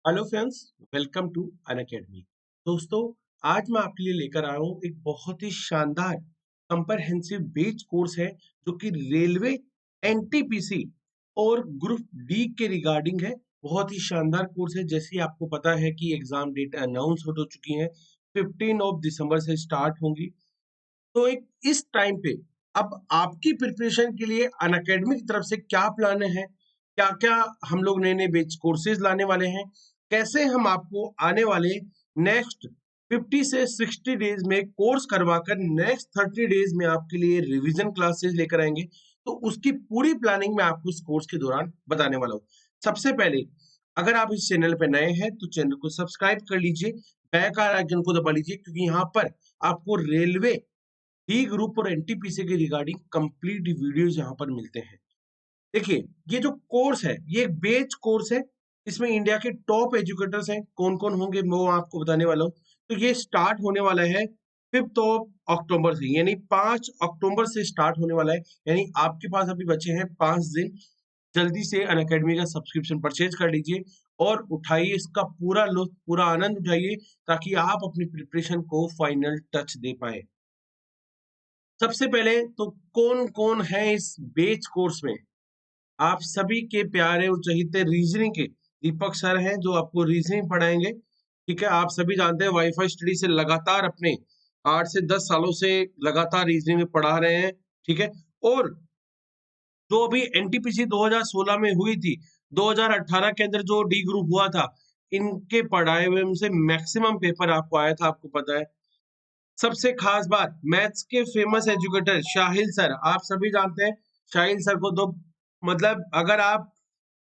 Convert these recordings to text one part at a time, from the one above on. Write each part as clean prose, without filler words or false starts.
Hello friends, welcome to Unacademy. दोस्तों, आज मैं आपके लिए लेकर आया हूँ एक बहुत ही शानदार कंप्रहेंसिव बेच कोर्स है जो कि रेलवे एनटीपीसी और ग्रुप डी के रिगार्डिंग है। बहुत ही शानदार कोर्स है। जैसे ही आपको पता है कि एग्जाम डेट अनाउंस हो चुकी है, 15 दिसंबर से स्टार्ट होंगी। तो एक इस टाइम पे अब आपकी प्रिपरेशन के लिए अनअकैडमी की तरफ से क्या प्लान है, क्या क्या हम लोग नए नए बेच कोर्सेज लाने वाले हैं, कैसे हम आपको आने वाले नेक्स्ट 50 से 60 डेज में कोर्स करवाकर नेक्स्ट 30 डेज में आपके लिए रिवीजन क्लासेस लेकर आएंगे। तो उसकी पूरी प्लानिंग मैं आपको इस कोर्स के दौरान बताने वाला हूँ। सबसे पहले, अगर आप इस चैनल पर नए हैं तो चैनल को सब्सक्राइब कर लीजिए, बेल का आइकन को दबा लीजिए, क्योंकि यहाँ पर आपको रेलवे डी ग्रुप और एनटीपीसी के रिगार्डिंग कंप्लीट वीडियोस यहाँ पर मिलते हैं। देखिए, ये जो कोर्स है ये एक बेच कोर्स है। इसमें इंडिया के टॉप एजुकेटर्स हैं। कौन कौन होंगे वो आपको बताने वाला हूँ। तो ये स्टार्ट होने वाला है 5 अक्टूबर से, यानी 5 अक्टूबर से स्टार्ट होने वाला है। यानी आपके पास अभी बचे हैं 5 दिन। जल्दी से अनअकैडमी का सब्सक्रिप्शन परचेज कर लीजिए और उठाइए इसका पूरा लुत्फ, पूरा आनंद उठाइए, ताकि आप अपनी प्रिपरेशन को फाइनल टच दे पाए। सबसे पहले तो कौन कौन है इस बेच कोर्स में। आप सभी के प्यारे और चहीते रीजनिंग के दीपक सर हैं जो आपको रीजनिंग पढ़ाएंगे। ठीक है, आप सभी जानते हैं वाईफाई स्टडी से लगातार अपने 8 से 10 सालों से लगातार रीजनिंग में पढ़ा रहे हैं। ठीक है, और जो अभी एनटीपीसी 2016 में हुई थी, 2018 के अंदर जो डी ग्रुप हुआ था, इनके पढ़ाए हुए से मैक्सिमम पेपर आपको आया था, आपको पता है। सबसे खास बात, मैथ्स के फेमस एजुकेटर शाहिल सर, आप सभी जानते हैं शाहिल सर को। तो मतलब अगर आप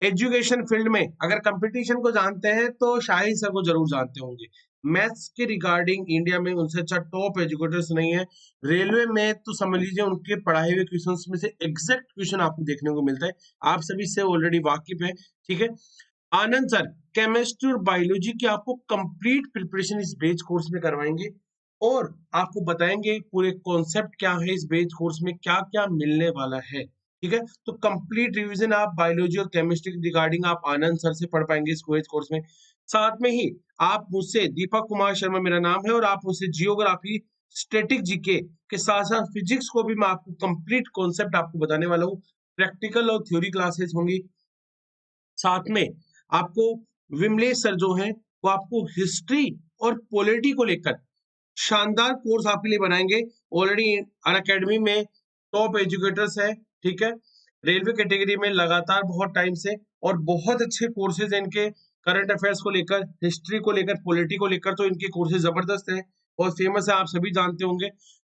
एजुकेशन फील्ड में अगर कंपटीशन को जानते हैं तो शाहिल सर को जरूर जानते होंगे। मैथ्स के रिगार्डिंग इंडिया में उनसे अच्छा टॉप एजुकेटर्स नहीं है। रेलवे में तो समझ लीजिए उनके पढ़ाए हुए क्वेश्चंस में से एग्जैक्ट क्वेश्चन आपको देखने को मिलता है। आप सभी से ऑलरेडी वाकिफ है। ठीक है, आनंद सर केमिस्ट्री और बायोलॉजी की आपको कंप्लीट प्रिपरेशन इस बेच कोर्स में करवाएंगे और आपको बताएंगे पूरे कॉन्सेप्ट क्या है, इस बेच कोर्स में क्या क्या मिलने वाला है। ठीक है, तो कंप्लीट रिवीजन आप बायोलॉजी और केमिस्ट्री रिगार्डिंग आप आनंद सर से पढ़ पाएंगे इस बेच कोर्स में। साथ में ही आप मुझसे, दीपक कुमार शर्मा मेरा नाम है, और आप मुझसे जियोग्राफी, स्टैटिक जीके के साथ साथ फिजिक्स को भी मैं आपको कंप्लीट कॉन्सेप्ट आपको बताने वाला हूँ। प्रैक्टिकल और थ्योरी क्लासेस होंगी। साथ में आपको विमलेश सर जो हैं वो आपको हिस्ट्री और पॉलिटी को लेकर शानदार कोर्स आपके लिए बनाएंगे। ऑलरेडी अन अकेडमी में टॉप एजुकेटर्स है। ठीक है, रेलवे कैटेगरी में लगातार बहुत टाइम से, और बहुत अच्छे कोर्सेज हैं इनके। करंट अफेयर्स को लेकर, हिस्ट्री को लेकर, पॉलिटी को लेकर तो इनके कोर्सेज जबरदस्त हैं, बहुत फेमस है, आप सभी जानते होंगे।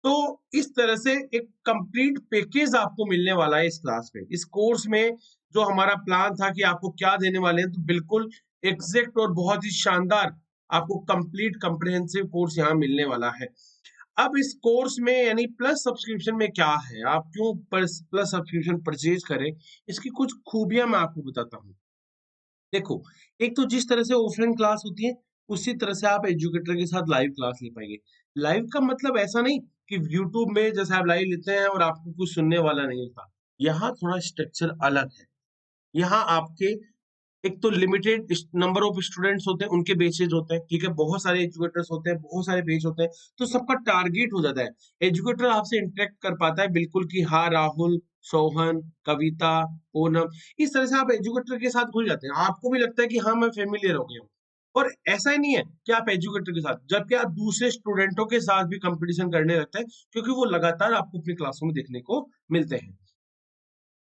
तो इस तरह से एक कंप्लीट पैकेज आपको मिलने वाला है इस क्लास में, इस कोर्स में। जो हमारा प्लान था कि आपको क्या देने वाले हैं, तो बिल्कुल एग्जैक्ट और बहुत ही शानदार आपको कंप्लीट कंप्रिहेंसिव कोर्स यहाँ मिलने वाला है। अब इस कोर्स में यानी प्लस सब्सक्रिप्शन में क्या है, आप क्यों प्लस सब्सक्रिप्शन परचेज करें, इसकी कुछ खूबियां मैं आपको बताता हूँ। देखो, एक तो जिस तरह से ऑफलाइन क्लास होती है, उसी तरह से आप एजुकेटर के साथ लाइव क्लास ले पाएंगे। लाइव का मतलब ऐसा नहीं कि यूट्यूब में जैसे आप लाइव लेते हैं और आपको कुछ सुनने वाला नहीं होता। यहाँ थोड़ा स्ट्रक्चर अलग है। यहाँ आपके एक तो लिमिटेड नंबर ऑफ स्टूडेंट्स होते हैं, उनके बेचेज होते हैं। ठीक है, बहुत सारे एजुकेटर्स होते हैं, बहुत सारे बेच होते हैं, तो सबका टारगेट हो जाता है। एजुकेटर आपसे इंटरेक्ट कर पाता है बिल्कुल कि हाँ राहुल, सोहन, कविता, पूनम, इस तरह से आप एजुकेटर के साथ घुल जाते हैं। आपको भी लगता है कि हाँ मैं फेमिलियर हो गया हूँ। और ऐसा ही नहीं है कि आप एजुकेटर के साथ, जबकि आप दूसरे स्टूडेंटों के साथ भी कंपटीशन करने लगते हैं, क्योंकि वो लगातार आपको अपनी क्लासों में देखने को मिलते हैं।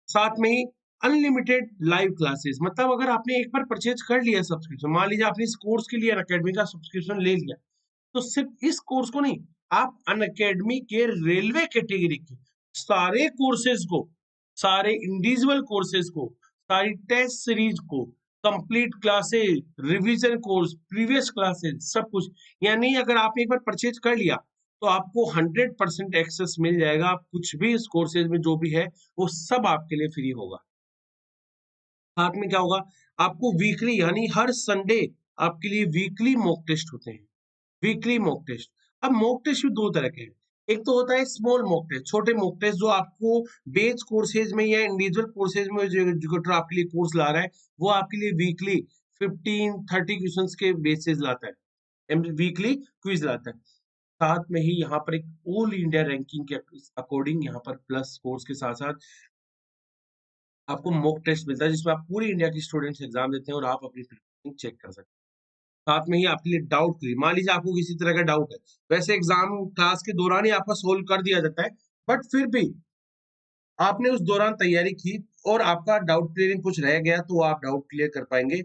साथ में ही अनलिमिटेड लाइव क्लासेस, मतलब अगर आपने एक बार परचेज कर लिया सब्सक्रिप्शन, मान लीजिए आपने इस कोर्स के लिए अनअकैडमी का सब्सक्रिप्शन ले लिया, तो सिर्फ इस कोर्स को नहीं, आप अनअकैडमी के रेलवे कैटेगरी के सारे कोर्सेज को, सारे इंडिविजुअल कोर्सेज को, सारी टेस्ट सीरीज को, complete classes, revision course, previous classes, सब कुछ, यानी अगर आपने एक बार परचेज कर लिया तो आपको 100% एक्सेस मिल जाएगा। आप कुछ भी इस कोर्सेज में जो भी है वो सब आपके लिए फ्री होगा। साथ में क्या होगा, आपको वीकली यानी हर संडे आपके लिए वीकली मॉक टेस्ट होते हैं। वीकली मॉक टेस्ट, अब मॉक टेस्ट भी दो तरह के हैं। एक तो होता है स्मॉल मॉक टेस्ट, छोटे मॉक टेस्ट, जो आपको बेच कोर्सेज में या इंडिविजुअल कोर्सेज में जो एजुकेटर आपके लिए कोर्स ला रहा है, वो आपके लिए वीकली 15-30 क्वेश्चंस के बेसिस लाता है, वीकली क्विज लाता है। साथ में ही यहाँ पर एक ऑल इंडिया रैंकिंग के अकॉर्डिंग यहाँ पर प्लस कोर्स के साथ साथ आपको मॉक टेस्ट मिलता है, जिसमें आप पूरे इंडिया के स्टूडेंट्स एग्जाम देते हैं और आप अपनी प्रिपरेशन चेक कर सकते हैं। साथ में ही आपके लिए डाउट क्लियर, मान लीजिए आपको किसी तरह का डाउट है, वैसे एग्जाम क्लास के दौरान ही आपका सोल्व कर दिया जाता है, बट फिर भी आपने उस दौरान तैयारी की और आपका डाउट क्लियरिंग कुछ रह गया तो आप डाउट क्लियर कर पाएंगे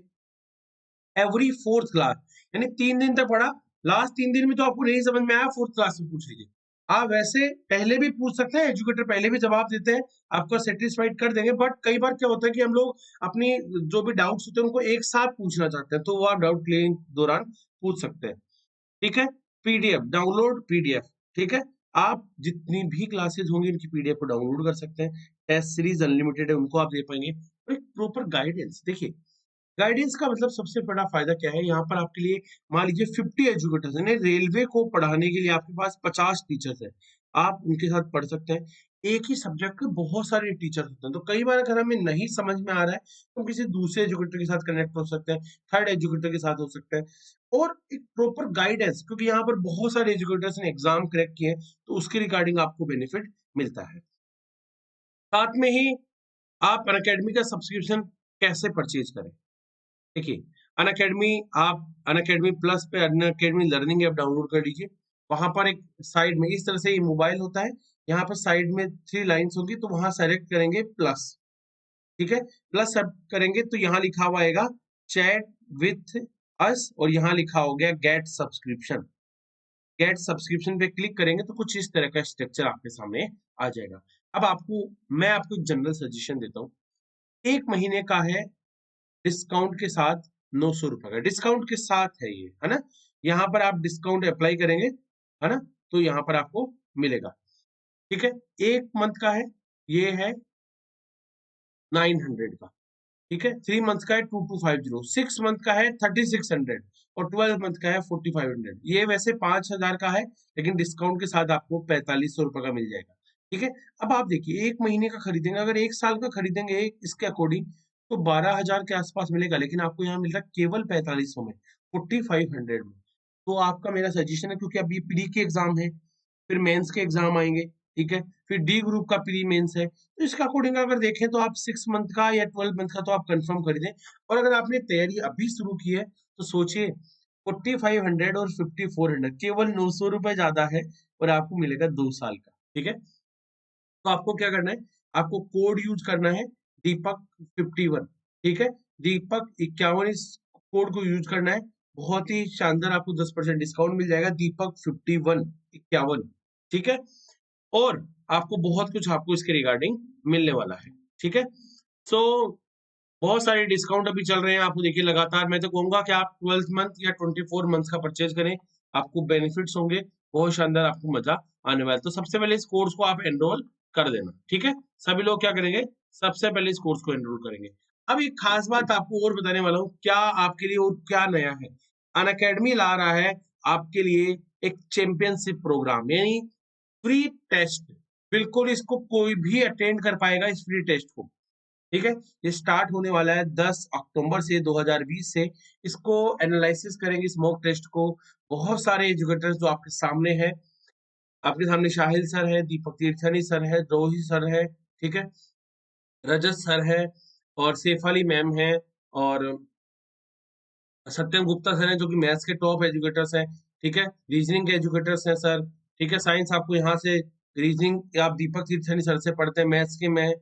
एवरी फोर्थ क्लास। यानी 3 दिन तक पढ़ा, लास्ट 3 दिन में तो आपको नहीं समझ में आया, फोर्थ क्लास में पूछ लीजिए। आप वैसे पहले भी पूछ सकते हैं, एजुकेटर पहले भी जवाब देते हैं, आपको सेटिस्फाइड कर देंगे, बट कई बार क्या होता है कि हम लोग अपनी जो भी डाउट्स होते हैं उनको एक साथ पूछना चाहते हैं, तो वो आप डाउट क्लियरिंग दौरान पूछ सकते हैं। ठीक है, पीडीएफ डाउनलोड पीडीएफ, ठीक है, आप जितनी भी क्लासेस होंगी उनकी पीडीएफ को डाउनलोड कर सकते हैं। टेस्ट सीरीज अनलिमिटेड है, उनको आप दे पाएंगे। और एक प्रॉपर गाइडेंस, देखिए गाइडेंस का मतलब सबसे बड़ा फायदा क्या है, यहाँ पर आपके लिए मान लीजिए 50 एजुकेटर्स हैं, रेलवे को पढ़ाने के लिए आपके पास 50 टीचर्स हैं, आप उनके साथ पढ़ सकते हैं। एक ही सब्जेक्ट के बहुत सारे टीचर्स होते हैं, तो कई बार अगर हमें नहीं समझ में आ रहा है तो हम किसी दूसरे एजुकेटर के साथ कनेक्ट हो सकते हैं, थर्ड एजुकेटर के साथ हो सकते हैं। और एक प्रॉपर गाइडेंस, क्योंकि यहाँ पर बहुत सारे एजुकेटर्स ने एग्जाम क्रैक किए हैं, तो उसके रिगार्डिंग आपको बेनिफिट मिलता है। साथ में ही आप अनअकैडमी का सब्सक्रिप्शन कैसे परचेज करें, देखिए अनअकैडमी, आप अनअकैडमी प्लस पे अनअकैडमी लर्निंग ऐप डाउनलोड कर लीजिए। वहां पर एक साइड में इस तरह से ये मोबाइल होता है, यहाँ पर साइड में 3 लाइंस होगी, तो वहां सेलेक्ट करेंगे प्लस, ठीक है, प्लस सब करेंगे तो यहाँ लिखा हुआ आएगा चैट विथ अस, और यहाँ लिखा हो गया गेट सब्सक्रिप्शन। गेट सब्सक्रिप्शन पे क्लिक करेंगे तो कुछ इस तरह का स्ट्रक्चर आपके सामने आ जाएगा। अब मैं आपको एक जनरल सजेशन देता हूँ, 1 महीने का है, डिस्काउंट के साथ 900 रुपए का डिस्काउंट के साथ है ये, है ना। यहाँ पर आप डिस्काउंट अप्लाई करेंगे, है ना, तो यहाँ पर आपको मिलेगा। ठीक है, 1 मंथ का है, ये है 900 का, ठीक है, 3 मंथ का है 2250, 6 मंथ का है 3600 और 12 मंथ का है 4500। ये वैसे 5000 का है, लेकिन डिस्काउंट के साथ आपको 4500 रुपए का मिल जाएगा। ठीक है, अब आप देखिए 1 महीने का खरीदेंगे, अगर 1 साल का खरीदेंगे इसके अकॉर्डिंग तो 12,000 के आसपास मिलेगा, लेकिन आपको यहाँ मिल रहा है केवल 4500 में, 4500 में। तो आपका मेरा सजेशन है, क्योंकि अभी प्री के एग्जाम है, फिर मेंस के एग्जाम आएंगे, ठीक है, फिर डी ग्रुप का प्री मेंस है, तो इसके अकॉर्डिंग अगर देखें तो आप 6 मंथ का या 12 मंथ का तो आप कंफर्म कर दें। और अगर आपने तैयारी अभी शुरू की है तो सोचिए 4500 और 5400, केवल 900 रुपए ज्यादा है, और आपको मिलेगा 2 साल का। ठीक है, तो आपको क्या करना है, आपको कोड यूज करना है दीपक 51, ठीक है, दीपक 51 इस कोड को यूज करना है, बहुत ही शानदार आपको 10% डिस्काउंट मिल जाएगा, दीपक 51 ठीक है। और आपको बहुत कुछ आपको इसके रिगार्डिंग मिलने वाला है। ठीक है, सो बहुत सारे डिस्काउंट अभी चल रहे हैं, आपको देखिए लगातार। मैं तो कहूंगा कि आप 12 मंथ या 24 मंथ का परचेज करें, आपको बेनिफिट्स होंगे बहुत शानदार, आपको मजा आने वाला है। तो सबसे पहले इस कोर्स को आप एनरोल कर देना, ठीक है, सभी लोग क्या करेंगे, सबसे पहले इस कोर्स को एनरोल करेंगे। अब एक खास बात आपको और बताने वाला हूँ, क्या आपके लिए और क्या नया है, अनअकैडमी ला रहा है आपके लिए एक चैंपियनशिप प्रोग्राम, यानी फ्री टेस्ट, बिल्कुल इसको कोई भी अटेंड कर पाएगा इस फ्री टेस्ट को। ठीक है, ये स्टार्ट होने वाला है 10 अक्टूबर से 2020 से। इसको एनालिसिस करेंगे इस मॉक टेस्ट को बहुत सारे एजुकेटर्स जो आपके सामने हैं, आपके सामने शाहिल सर है, दीपक तीर्थनी सर है, द्रोही सर है, ठीक है, रजत सर है, और सैफ अली मैम है, और सत्यम गुप्ता सर है जो कि मैथ्स के टॉप एजुकेटर्स हैं। ठीक है, रीजनिंग के एजुकेटर्स हैं सर। ठीक है, साइंस आपको यहाँ से रीजनिंग आप दीपक तीर्थनी सर से पढ़ते हैं, मैथ्स के मैं,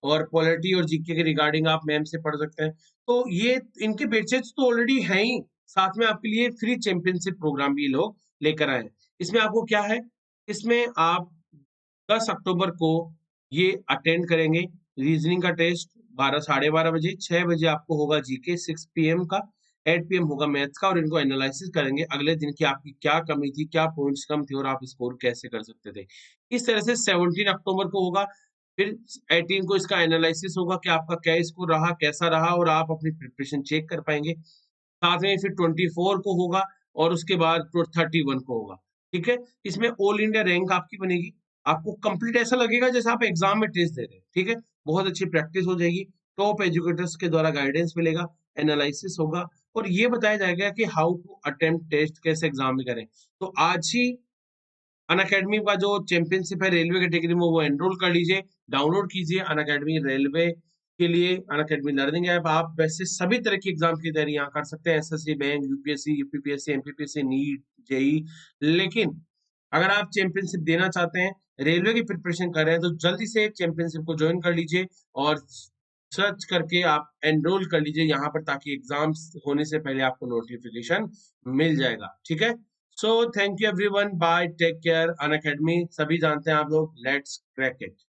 और पॉलिटी और जीके के रिगार्डिंग आप मैम से पढ़ सकते हैं। तो ये इनके बैचेस तो ऑलरेडी हैं ही, साथ में आपके लिए फ्री चैंपियनशिप प्रोग्राम भी लोग लेकर आए हैं। इसमें आपको क्या है, इसमें आप 10 अक्टूबर को ये अटेंड करेंगे रीजनिंग का टेस्ट, 12 साढ़े 12 बजे, 6 बजे आपको होगा जीके, 6 PM का, 8 PM होगा मैथ्स का, और इनको एनालिसिस करेंगे अगले दिन की आपकी क्या कमी थी, क्या पॉइंट्स कम थे, और आप स्कोर कैसे कर सकते थे। इस तरह से 17 अक्टूबर को होगा, फिर 18 को इसका एनालिसिस होगा कि आपका क्या स्कोर रहा, कैसा रहा, और आप अपनी प्रिपरेशन चेक कर पाएंगे। साथ में फिर 24 को होगा, और उसके बाद 31 को होगा। ठीक है, इसमें ऑल इंडिया रैंक आपकी बनेगी, आपको कंप्लीट ऐसा लगेगा जैसे आप एग्जाम में टेस्ट दे रहे हैं। ठीक है, बहुत अच्छी प्रैक्टिस हो जाएगी, टॉप एजुकेटर्स के द्वारा गाइडेंस मिलेगा, एनालिसिस होगा, और ये बताया जाएगा कि हाउ टू अटेम्प्ट टेस्ट, कैसे एग्जाम में करें। तो आज ही अनअकैडमी का जो चैंपियनशिप है रेलवे कैटेगरी में, वो एनरोल कर लीजिए, डाउनलोड कीजिए अनअकैडमी रेलवे के लिए। अनअकैडमी लर्निंग ऐप, आप वैसे सभी तरह की एग्जाम की तैयारी यहाँ कर सकते हैं, SSC, bank, UPSC, UPPSC, MPPSC, NEET, JE. लेकिन अगर आप चैंपियनशिप देना चाहते हैं, रेलवे की प्रिपरेशन कर रहे हैं, तो जल्दी से चैंपियनशिप को ज्वाइन कर लीजिए और सर्च करके आप एनरोल कर लीजिए यहाँ पर, ताकि एग्जाम्स होने से पहले आपको नोटिफिकेशन मिल जाएगा। ठीक है, so thank you everyone, bye, take care. Unacademy सभी जानते हैं आप लोग, लेट्स क्रैक इट।